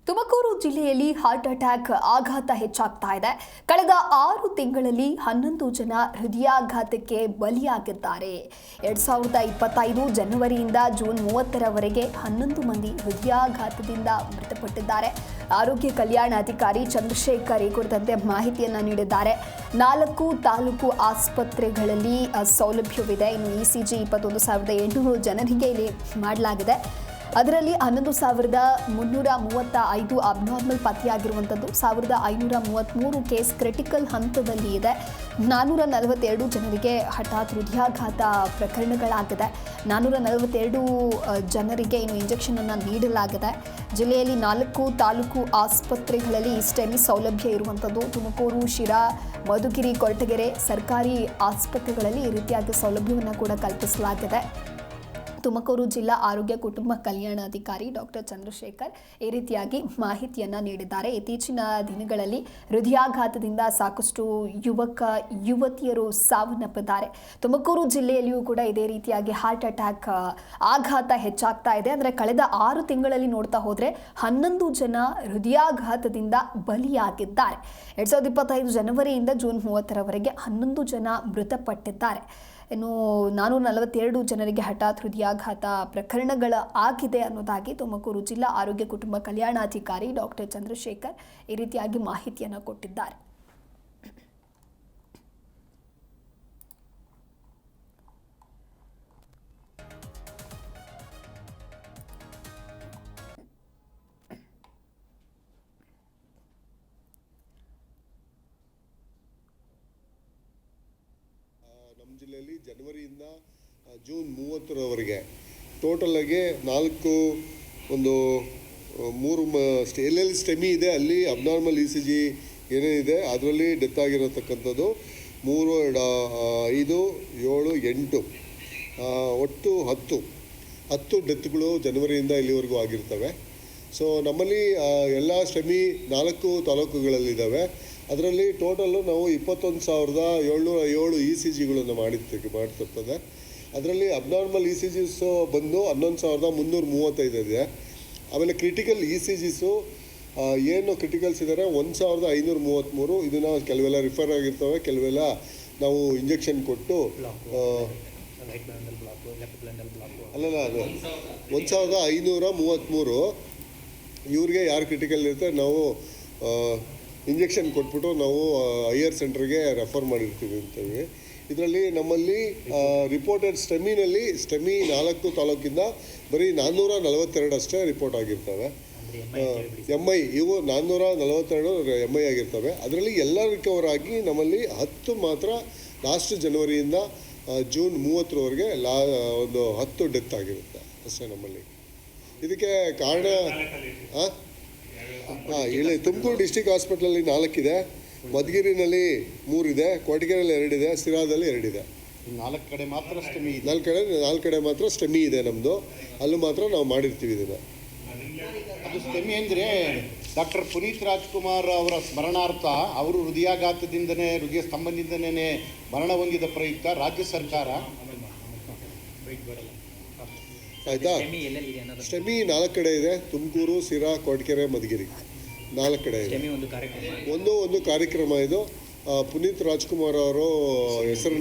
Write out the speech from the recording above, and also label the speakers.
Speaker 1: ತುಮಕೂರು ಜಿಲ್ಲೆಯಲ್ಲಿ heart attack ಆಘಾತ ಹೆಚ್ಚಾಗ್ತಾ ಇದೆ. ಕಳೆದ 6 ತಿಂಗಳಲ್ಲಿ 11 ಜನ ಹೃದಯಾಘಾತಕ್ಕೆ ಬಲಿಯಾಗಿದ್ದಾರೆ. 2025 ಜನವರಿಯಿಂದ ಜೂನ್ 30ರವರೆಗೆ 11 ಮಂದಿ ಹೃದಯಾಘಾತದಿಂದ ಮೃತಪಟ್ಟಿದ್ದಾರೆ. ಆರೋಗ್ಯ ಕಲ್ಯಾಣಾಧಿಕಾರಿ ಚಂದ್ರಶೇಖರ್ ಈ ಕುರಿತಂತೆ ಮಾಹಿತಿಯನ್ನು ನೀಡಿದ್ದಾರೆ. 4 ತಾಲೂಕು ಆಸ್ಪತ್ರೆಗಳಲ್ಲಿ ಸೌಲಭ್ಯವಿದೆ. ಇನ್ನು ECG 21,800 ಜನರಿಗೆ ಇಲ್ಲಿ ಮಾಡಲಾಗಿದೆ. ಅದರಲ್ಲಿ 11,335 ಅಬ್ನಾರ್ಮಲ್ ಪತ್ತೆಯಾಗಿರುವಂಥದ್ದು, 1,533 ಕೇಸ್ ಕ್ರಿಟಿಕಲ್ ಹಂತದಲ್ಲಿ ಇದೆ. 442 ಜನರಿಗೆ ಹಠಾತ್ ಹೃದಯಾಘಾತ ಪ್ರಕರಣಗಳಾಗಿದೆ. 442 ಜನರಿಗೆ ಇನ್ನು ಇಂಜೆಕ್ಷನನ್ನು ನೀಡಲಾಗಿದೆ. ಜಿಲ್ಲೆಯಲ್ಲಿ 4 ತಾಲೂಕು ಆಸ್ಪತ್ರೆಗಳಲ್ಲಿ ಸ್ಟೆಮಿ ಸೌಲಭ್ಯ ಇರುವಂಥದ್ದು. ತುಮಕೂರು, ಶಿರಾ, ಮಧುಗಿರಿ, ಕೊರಟಗೆರೆ ಸರ್ಕಾರಿ ಆಸ್ಪತ್ರೆಗಳಲ್ಲಿ ಈ ರೀತಿಯಾಗಿ ಸೌಲಭ್ಯವನ್ನು ಕೂಡ ಕಲ್ಪಿಸಲಾಗಿದೆ. ತುಮಕೂರು ಜಿಲ್ಲಾ ಆರೋಗ್ಯ ಕುಟುಂಬ ಕಲ್ಯಾಣಾಧಿಕಾರಿ ಡಾಕ್ಟರ್ ಚಂದ್ರಶೇಖರ್ ಈ ರೀತಿಯಾಗಿ ಮಾಹಿತಿಯನ್ನು ನೀಡಿದ್ದಾರೆ. ಇತ್ತೀಚಿನ ದಿನಗಳಲ್ಲಿ ಹೃದಯಾಘಾತದಿಂದ ಸಾಕಷ್ಟು ಯುವತಿಯರು ಸಾವನ್ನಪ್ಪಿದ್ದಾರೆ. ತುಮಕೂರು ಜಿಲ್ಲೆಯಲ್ಲಿಯೂ ಕೂಡ ಇದೇ ರೀತಿಯಾಗಿ ಹಾರ್ಟ್ ಅಟ್ಯಾಕ್ ಆಘಾತ ಹೆಚ್ಚಾಗ್ತಾ ಇದೆ. ಅಂದರೆ ಕಳೆದ 6 ತಿಂಗಳಲ್ಲಿ ನೋಡ್ತಾ ಹೋದರೆ 11 ಜನ ಹೃದಯಾಘಾತದಿಂದ ಬಲಿಯಾಗಿದ್ದಾರೆ. 2025 ಜನವರಿಯಿಂದ ಜೂನ್ 30ರವರೆಗೆ 11 ಜನ ಮೃತಪಟ್ಟಿದ್ದಾರೆ. ಇನ್ನು 442 ಜನರಿಗೆ ಹಠಾತ್ ಹೃದಯಾಘಾತ ಪ್ರಕರಣಗಳಾಗಿದೆ ಅನ್ನೋದಾಗಿ ತುಮಕೂರು ಜಿಲ್ಲಾ ಆರೋಗ್ಯ ಕುಟುಂಬ ಕಲ್ಯಾಣಾಧಿಕಾರಿ ಡಾಕ್ಟರ್ ಚಂದ್ರಶೇಖರ್ ಈ ರೀತಿಯಾಗಿ ಮಾಹಿತಿಯನ್ನು ಕೊಟ್ಟಿದ್ದಾರೆ.
Speaker 2: ನಮ್ಮ ಜಿಲ್ಲೆಯಲ್ಲಿ ಜನವರಿಯಿಂದ ಜೂನ್ 30ರವರೆಗೆ ಟೋಟಲಾಗಿ 3 ಎಲ್ಲೆಲ್ಲಿ ಸ್ಟೆಮಿ ಇದೆ ಅಲ್ಲಿ ಅಬ್ನಾರ್ಮಲ್ ECG ಏನೇನಿದೆ ಅದರಲ್ಲಿ ಡೆತ್ ಆಗಿರತಕ್ಕಂಥದ್ದು 3, 2, 5, 7, 8 ಒಟ್ಟು 10 ಡೆತ್ಗಳು ಜನವರಿಯಿಂದ ಇಲ್ಲಿವರೆಗೂ ಆಗಿರ್ತವೆ. ಸೊ ನಮ್ಮಲ್ಲಿ ಎಲ್ಲ ಸ್ಟೆಮಿ 4 ತಾಲೂಕುಗಳಲ್ಲಿದ್ದಾವೆ. ಅದರಲ್ಲಿ ಟೋಟಲ್ಲು ನಾವು 21,707 ECGಗಳನ್ನು ಮಾಡ್ತಿರ್ತದೆ. ಅದರಲ್ಲಿ ಅಬ್ನಾರ್ಮಲ್ ECGs ಬಂದು 11,335 ಇದೆ. ಆಮೇಲೆ ಕ್ರಿಟಿಕಲ್ ECGಸು ಏನು ಕ್ರಿಟಿಕಲ್ಸ್ ಇದ್ದಾರೆ 1,533. ಇದನ್ನು ಕೆಲವೆಲ್ಲ ರಿಫರ್ ಆಗಿರ್ತವೆ, ಕೆಲವೆಲ್ಲ ನಾವು ಇಂಜೆಕ್ಷನ್ ಕೊಟ್ಟು ಅಲ್ಲಲ್ಲ ಅದು 1,533 ಇವ್ರಿಗೆ ಯಾರು ಕ್ರಿಟಿಕಲ್ ಇರುತ್ತೆ ನಾವು ಇಂಜೆಕ್ಷನ್ ಕೊಟ್ಬಿಟ್ಟು ನಾವು ಹೈಯರ್ ಸೆಂಟ್ರಿಗೆ ರೆಫರ್ ಮಾಡಿರ್ತೀವಿ ಅಂತೇಳಿ. ಇದರಲ್ಲಿ ನಮ್ಮಲ್ಲಿ ರಿಪೋರ್ಟೆಡ್ ಸ್ಟೆಮಿ 4 ತಾಲೂಕಿಂದ ಬರೀ 442 ಅಷ್ಟೇ ರಿಪೋರ್ಟ್ ಆಗಿರ್ತವೆ. MI ಇವು 442 MI ಆಗಿರ್ತವೆ. ಅದರಲ್ಲಿ ಎಲ್ಲ ರಿಕವರ್ ಆಗಿ ನಮ್ಮಲ್ಲಿ 10 ಮಾತ್ರ ಲಾಸ್ಟ್ ಜನವರಿಯಿಂದ ಜೂನ್ 30ರವರೆಗೆ ಒಂದು 10 ಡೆತ್ ಆಗಿರುತ್ತೆ ಅಷ್ಟೇ ನಮ್ಮಲ್ಲಿ. ಇದಕ್ಕೆ ಕಾರಣ ಇಲ್ಲಿ ತುಮಕೂರು ಡಿಸ್ಟಿಕ್ ಹಾಸ್ಪಿಟ್ಲಲ್ಲಿ 4 ಇದೆ, ಮಧುಗಿರಿನಲ್ಲಿ 3 ಇದೆ, ಕೊರಟಗೆರೆಯಲ್ಲಿ 2 ಇದೆ, ಸಿರಾದಲ್ಲಿ 2 ಇದೆ.
Speaker 3: 4 ಕಡೆ ಮಾತ್ರ ಸ್ಟೆಮಿ ಇದೆ.
Speaker 2: 4 ಕಡೆ ಮಾತ್ರ ಸ್ಟೆಮಿ ಇದೆ ನಮ್ಮದು. ಅಲ್ಲೂ ಮಾತ್ರ ನಾವು ಮಾಡಿರ್ತೀವಿ ಇದನ್ನು.
Speaker 3: ಅದು ಸ್ಟೆಮಿ ಅಂದರೆ ಡಾಕ್ಟರ್ ಪುನೀತ್ ರಾಜ್ಕುಮಾರ್ ಅವರ ಸ್ಮರಣಾರ್ಥ ಅವರು ಹೃದಯ ಸ್ತಂಭದಿಂದನೇ ಮರಣ ಹೊಂದಿದ ಪ್ರಯುಕ್ತ ರಾಜ್ಯ ಸರ್ಕಾರ
Speaker 2: ಆಯಿತಾ ಸ್ಟೆಮಿ 4 ಕಡೆ ಇದೆ. ತುಮಕೂರು, ಸಿರಾ, ಕೊರಟಗೆರೆ, ಮಧುಗಿರಿ 4 ಕಡೆ ಇದೆ. ಒಂದು ಕಾರ್ಯಕ್ರಮ ಇದು. ಪುನೀತ್ ರಾಜ್ಕುಮಾರ್ ಅವರು ಹೆಸರು